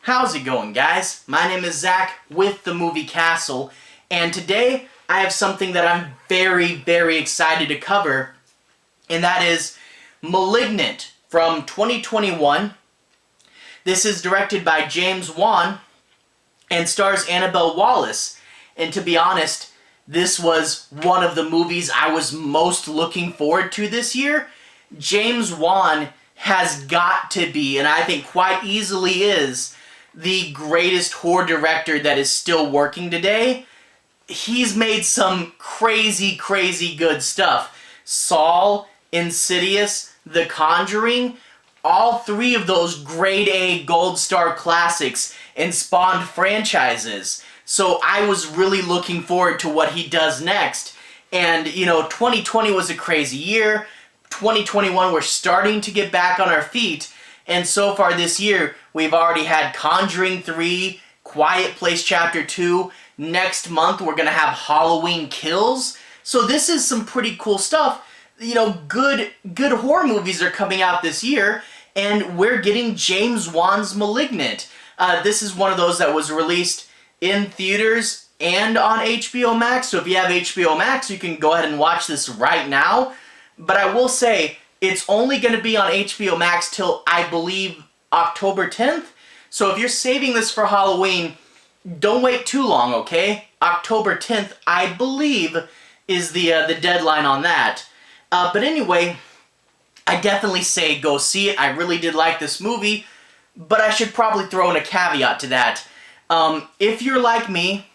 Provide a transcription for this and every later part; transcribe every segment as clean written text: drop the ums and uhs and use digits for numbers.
How's it going, guys? My name is Zach with the Movie Castle, and today I have something that I'm very excited to cover, and that is Malignant from 2021. This is directed by James Wan and stars Annabelle Wallis, and to be honest, this was one of the movies I was most looking forward to this year. James Wan has got to be, and I think quite easily is, the greatest horror director that is still working today. He's made some crazy good stuff. Saw, Insidious, The Conjuring, all three of those grade A gold star classics and spawned franchises. So I was really looking forward to what he does next. And, 2020 was a crazy year. 2021, we're starting to get back on our feet. And so far this year, we've already had Conjuring 3, Quiet Place Chapter 2. Next month, we're going to have Halloween Kills. So this is some pretty cool stuff. Good horror movies are coming out this year. And we're getting James Wan's Malignant. This is one of those that was released in theaters and on HBO Max. So if you have HBO Max, you can go ahead and watch this right now. But I will say, it's only going to be on HBO Max till, I believe, October 10th. So if you're saving this for Halloween, don't wait too long, okay? October 10th, I believe, is the deadline on that. But anyway, I definitely say go see it. I really did like this movie, but I should probably throw in a caveat to that. If you're like me,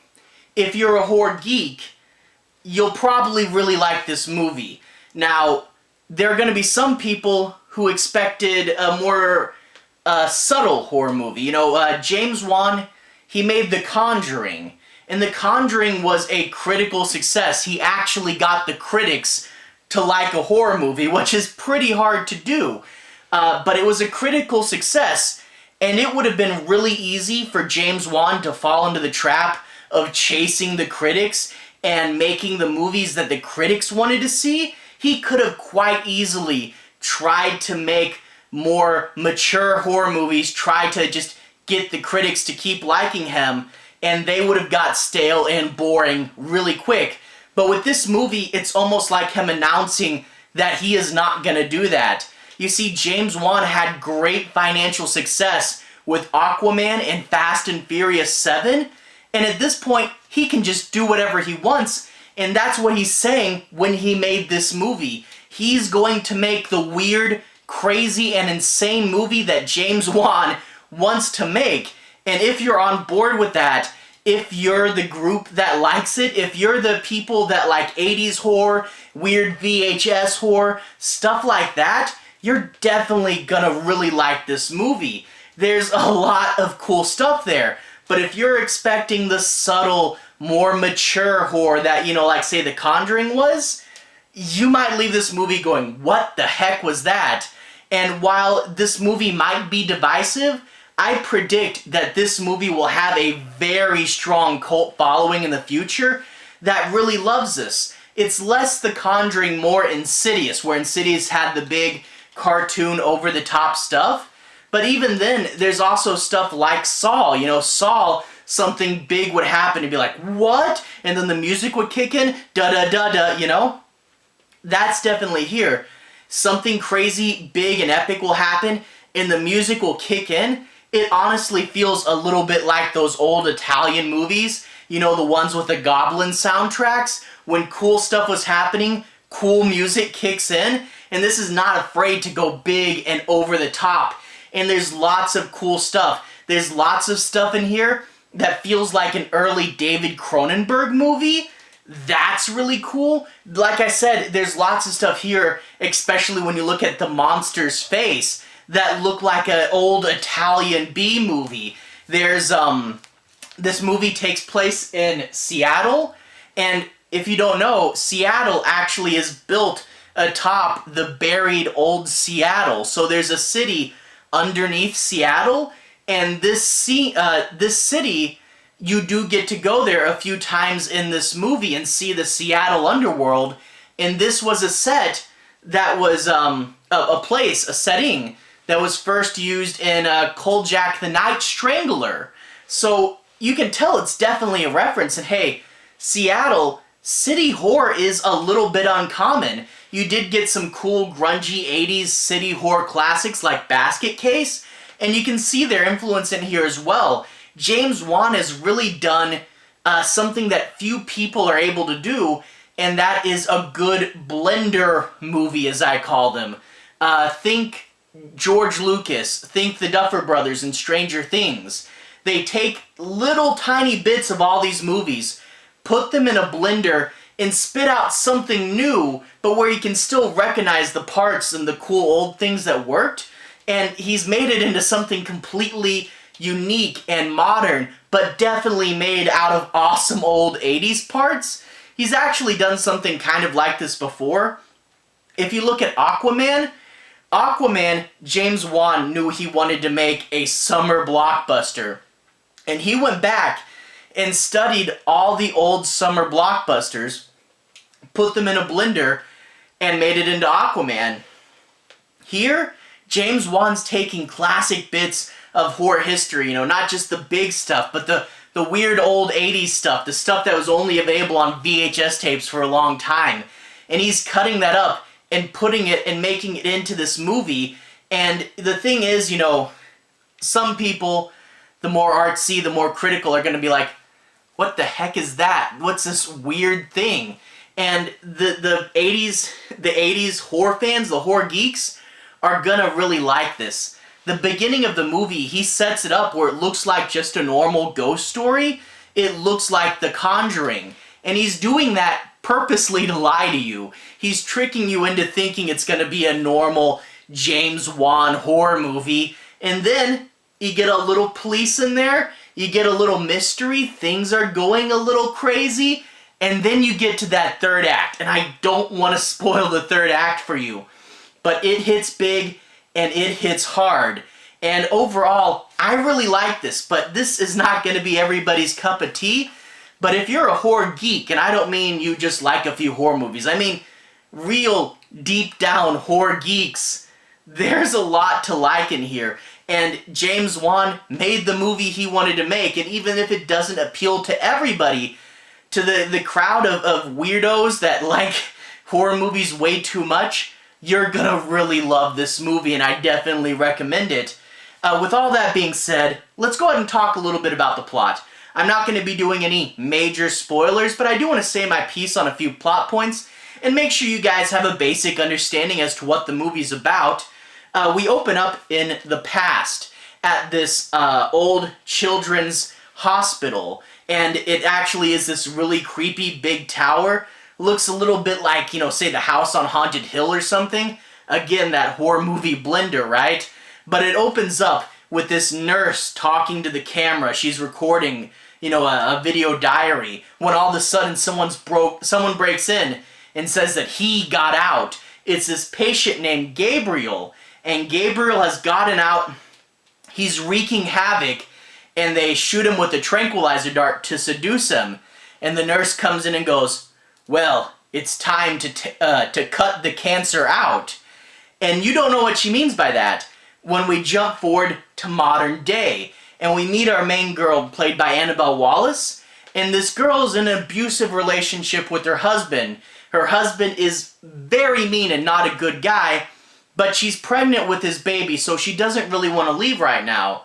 if you're a horror geek, you'll probably really like this movie. Now, there are going to be some people who expected a more subtle horror movie. James Wan, he made The Conjuring, and The Conjuring was a critical success. He actually got the critics to like a horror movie, which is pretty hard to do. But it was a critical success, and it would have been really easy for James Wan to fall into the trap of chasing the critics and making the movies that the critics wanted to see. He could have quite easily tried to make more mature horror movies, tried to just get the critics to keep liking him, and they would have got stale and boring really quick. But with this movie, it's almost like him announcing that he is not going to do that. You see, James Wan had great financial success with Aquaman and Fast and Furious 7, and at this point, he can just do whatever he wants. And that's what he's saying when he made this movie. He's going to make the weird, crazy, and insane movie that James Wan wants to make. And if you're on board with that, if you're the group that likes it, if you're the people that like 80s horror, weird VHS horror, stuff like that, you're definitely gonna really like this movie. There's a lot of cool stuff there. But if you're expecting the subtle, more mature horror that, like say The Conjuring was, you might leave this movie going, what the heck was that? And while this movie might be divisive, I predict that this movie will have a very strong cult following in the future that really loves this. It's less The Conjuring, more Insidious, where Insidious had the big cartoon over-the-top stuff. But even then, there's also stuff like Saw. Saw, something big would happen and be like, what? And then the music would kick in, da-da-da-da, That's definitely here. Something crazy, big, and epic will happen, and the music will kick in. It honestly feels a little bit like those old Italian movies, the ones with the goblin soundtracks. When cool stuff was happening, cool music kicks in, and this is not afraid to go big and over the top. And there's lots of cool stuff. There's lots of stuff in here that feels like an early David Cronenberg movie. That's really cool. Like I said, there's lots of stuff here, especially when you look at the monster's face, that look like an old Italian B movie. There's, this movie takes place in Seattle, and if you don't know, Seattle actually is built atop the buried old Seattle. So there's a city underneath Seattle, and this city, you do get to go there a few times in this movie and see the Seattle underworld, and this was a set that was a place, a setting that was first used in Kolchak the Night Strangler. So you can tell it's definitely a reference. And hey, Seattle, city horror is a little bit uncommon. You did get some cool grungy 80s city horror classics like Basket Case, and you can see their influence in here as well. James Wan has really done something that few people are able to do, and that is a good blender movie, as I call them. Think George Lucas, think the Duffer Brothers and Stranger Things. They take little tiny bits of all these movies, put them in a blender, and spit out something new, but where you can still recognize the parts and the cool old things that worked. And he's made it into something completely unique and modern, but definitely made out of awesome old 80s parts. He's actually done something kind of like this before. If you look at Aquaman, James Wan knew he wanted to make a summer blockbuster. And he went back and studied all the old summer blockbusters, put them in a blender, and made it into Aquaman. Here, James Wan's taking classic bits of horror history, not just the big stuff, but the weird old 80s stuff, the stuff that was only available on VHS tapes for a long time. And he's cutting that up and putting it and making it into this movie. And the thing is, some people, the more artsy, the more critical, are going to be like, what the heck is that? What's this weird thing? And the 80s horror fans, the horror geeks, are gonna really like this. The beginning of the movie, he sets it up where it looks like just a normal ghost story. It looks like The Conjuring. And he's doing that purposely to lie to you. He's tricking you into thinking it's gonna be a normal James Wan horror movie. And then you get a little police in there, you get a little mystery, things are going a little crazy, and then you get to that third act. And I don't want to spoil the third act for you, but it hits big and it hits hard. And overall, I really like this, but this is not going to be everybody's cup of tea. But if you're a horror geek, and I don't mean you just like a few horror movies, I mean real deep down horror geeks, there's a lot to like in here. And James Wan made the movie he wanted to make, and even if it doesn't appeal to everybody, to the crowd of weirdos that like horror movies way too much, you're gonna really love this movie, and I definitely recommend it. With all that being said, let's go ahead and talk a little bit about the plot. I'm not going to be doing any major spoilers, but I do want to say my piece on a few plot points, and make sure you guys have a basic understanding as to what the movie's about. We open up in the past at this old children's hospital, and it actually is this really creepy big tower. Looks a little bit like, say the House on Haunted Hill or something. Again, that horror movie blender, right? But it opens up with this nurse talking to the camera. She's recording, a video diary, when all of a sudden someone breaks in and says that he got out. It's this patient named Gabriel, and Gabriel has gotten out. He's wreaking havoc, and they shoot him with a tranquilizer dart to seduce him. And the nurse comes in and goes, well, it's time to cut the cancer out. And you don't know what she means by that. When we jump forward to modern day, and we meet our main girl, played by Annabelle Wallis, and this girl is in an abusive relationship with her husband. Her husband is very mean and not a good guy, but she's pregnant with his baby, so she doesn't really want to leave right now.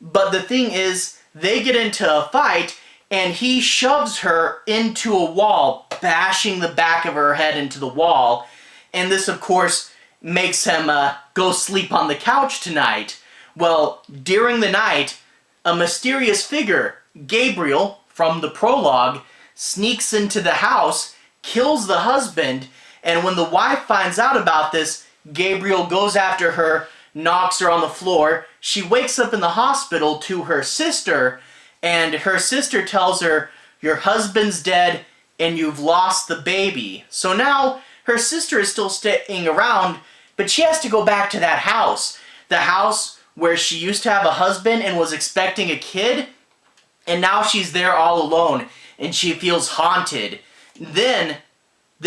But the thing is, they get into a fight, and he shoves her into a wall, bashing the back of her head into the wall. And this, of course, makes him go sleep on the couch tonight. Well, during the night, a mysterious figure, Gabriel, from the prologue, sneaks into the house, kills the husband, and when the wife finds out about this, Gabriel goes after her, knocks her on the floor. She wakes up in the hospital to her sister, and her sister tells her, your husband's dead and you've lost the baby. So now her sister is still staying around, but she has to go back to that house. The house where she used to have a husband and was expecting a kid, and now she's there all alone and she feels haunted. Then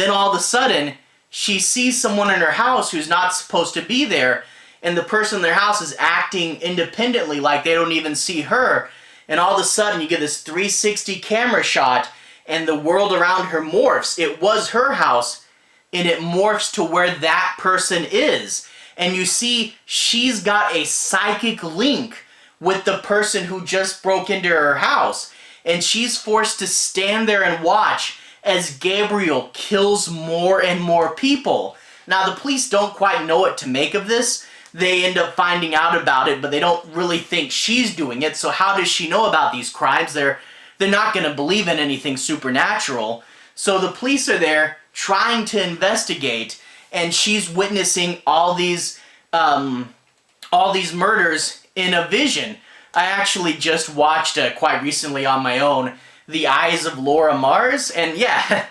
all of a sudden, she sees someone in her house who's not supposed to be there, and the person in their house is acting independently, like they don't even see her. And all of a sudden you get this 360 camera shot and the world around her morphs. It was her house, and it morphs to where that person is. And you see she's got a psychic link with the person who just broke into her house. And she's forced to stand there and watch as Gabriel kills more and more people. Now, the police don't quite know what to make of this. They end up finding out about it, but they don't really think she's doing it. So how does she know about these crimes? They're not going to believe in anything supernatural. So the police are there trying to investigate, and she's witnessing all these murders in a vision. I actually just watched quite recently on my own The Eyes of Laura Mars, and yeah,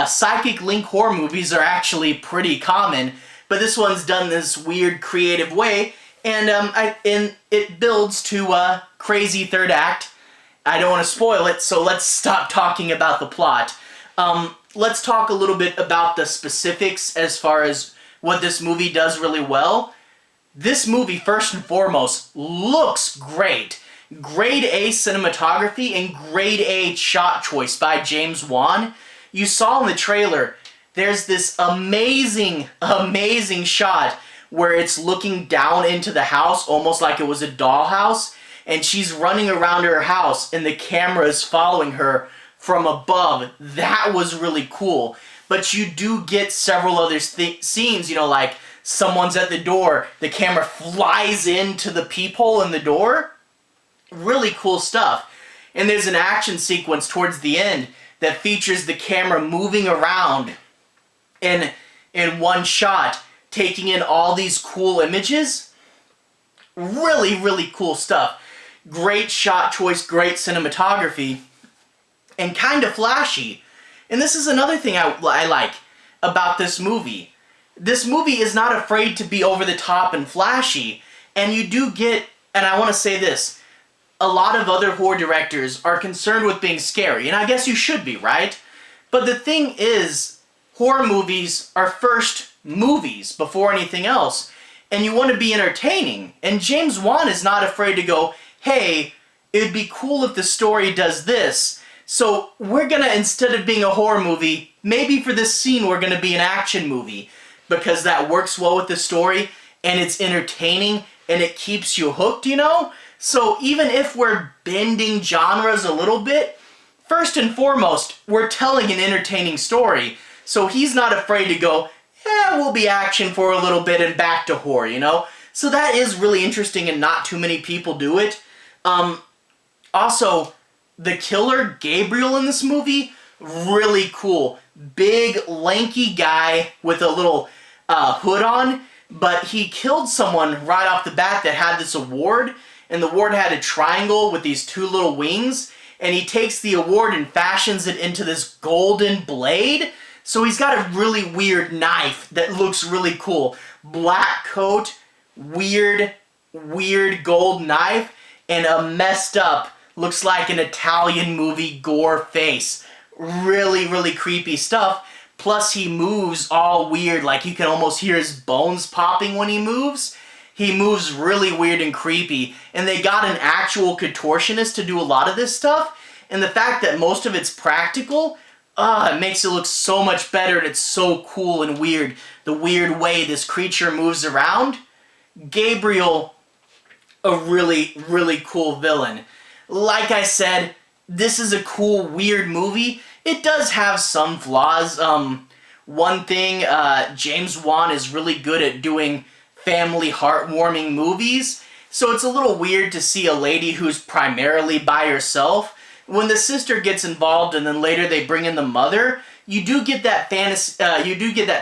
psychic link horror movies are actually pretty common, but this one's done this weird creative way, and it builds to a crazy third act. I don't want to spoil it, so let's stop talking about the plot. Let's talk a little bit about the specifics as far as what this movie does really well. This movie, first and foremost, looks great. Grade A cinematography and grade A shot choice by James Wan. You saw in the trailer, there's this amazing shot where it's looking down into the house, almost like it was a dollhouse, and she's running around her house and the camera is following her from above. That was really cool. But you do get several other scenes, like someone's at the door, the camera flies into the peephole in the door. Really cool stuff. And there's an action sequence towards the end that features the camera moving around in one shot, taking in all these cool images. Really cool stuff. Great shot choice, great cinematography, and kind of flashy. And this is another thing I like about this movie. This movie is not afraid to be over the top and flashy, and you do get, and I want to say this, a lot of other horror directors are concerned with being scary, and I guess you should be, right? But the thing is, horror movies are first movies before anything else, and you want to be entertaining. And James Wan is not afraid to go, hey, it'd be cool if the story does this, so we're gonna, instead of being a horror movie, maybe for this scene we're gonna be an action movie, because that works well with the story, and it's entertaining, and it keeps you hooked, So even if we're bending genres a little bit, first and foremost, we're telling an entertaining story. So he's not afraid to go, we'll be action for a little bit and back to horror, So that is really interesting, and not too many people do it. Also, the killer, Gabriel, in this movie, really cool. Big, lanky guy with a little hood on, but he killed someone right off the bat that had this award, and the award had a triangle with these two little wings, and he takes the award and fashions it into this golden blade. So he's got a really weird knife that looks really cool. Black coat, weird gold knife, and a messed up, looks like an Italian movie gore face. Really creepy stuff. Plus he moves all weird, like you can almost hear his bones popping when he moves. He moves really weird and creepy, and they got an actual contortionist to do a lot of this stuff, and the fact that most of it's practical, it makes it look so much better, and it's so cool and weird. The weird way this creature moves around. Gabriel, a really cool villain. Like I said, this is a cool, weird movie. It does have some flaws. One thing, James Wan is really good at doing family heartwarming movies, so it's a little weird to see a lady who's primarily by herself. When the sister gets involved and then later they bring in the mother, you do get that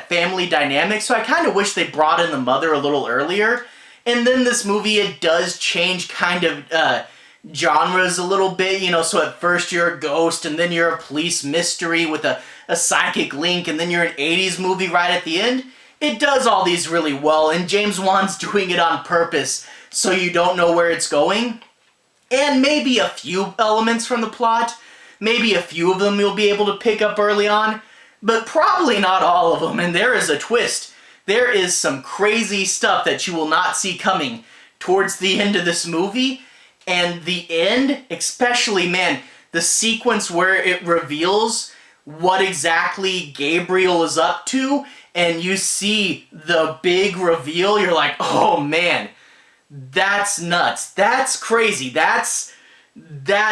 family dynamic, so I kind of wish they brought in the mother a little earlier. And then this movie, it does change kind of genres a little bit, so at first you're a ghost, and then you're a police mystery with a psychic link, and then you're an 80s movie right at the end. It does all these really well, and James Wan's doing it on purpose, so you don't know where it's going. And maybe a few elements from the plot, maybe a few of them you'll be able to pick up early on, but probably not all of them, and there is a twist. there is some crazy stuff that you will not see coming towards the end of this movie. And the end, especially, man, the sequence where it reveals what exactly Gabriel is up to, and you see the big reveal, you're like, oh man, that's nuts. That's crazy. That's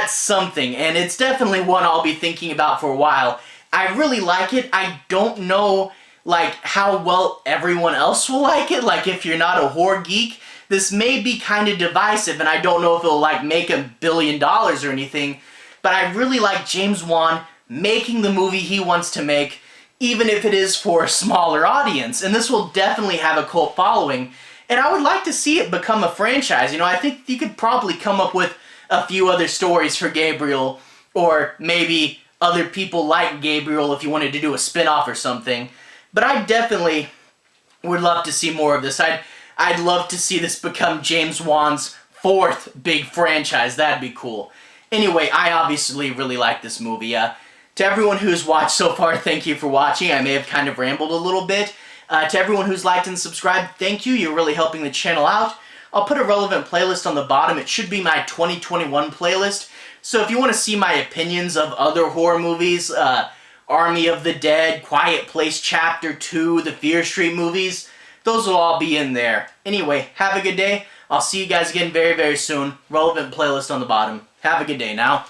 something. And it's definitely one I'll be thinking about for a while. I really like it. I don't know, like, how well everyone else will like it. Like, if you're not a horror geek, this may be kind of divisive, and I don't know if it'll, like, make $1 billion or anything, but I really like James Wan making the movie he wants to make, even if it is for a smaller audience, and this will definitely have a cult following, and I would like to see it become a franchise. You know, I think you could probably come up with a few other stories for Gabriel, or maybe other people like Gabriel if you wanted to do a spin-off or something, but I definitely would love to see more of this. I'd love to see this become James Wan's 4th big franchise. That'd be cool. Anyway, I obviously really like this movie. To everyone who's watched so far, thank you for watching. I may have kind of rambled a little bit. To everyone who's liked and subscribed, thank you. You're really helping the channel out. I'll put a relevant playlist on the bottom. It should be my 2021 playlist. So if you want to see my opinions of other horror movies, Army of the Dead, Quiet Place Chapter 2, the Fear Street movies, those will all be in there. Anyway, have a good day. I'll see you guys again very, very soon. Relevant playlist on the bottom. Have a good day now.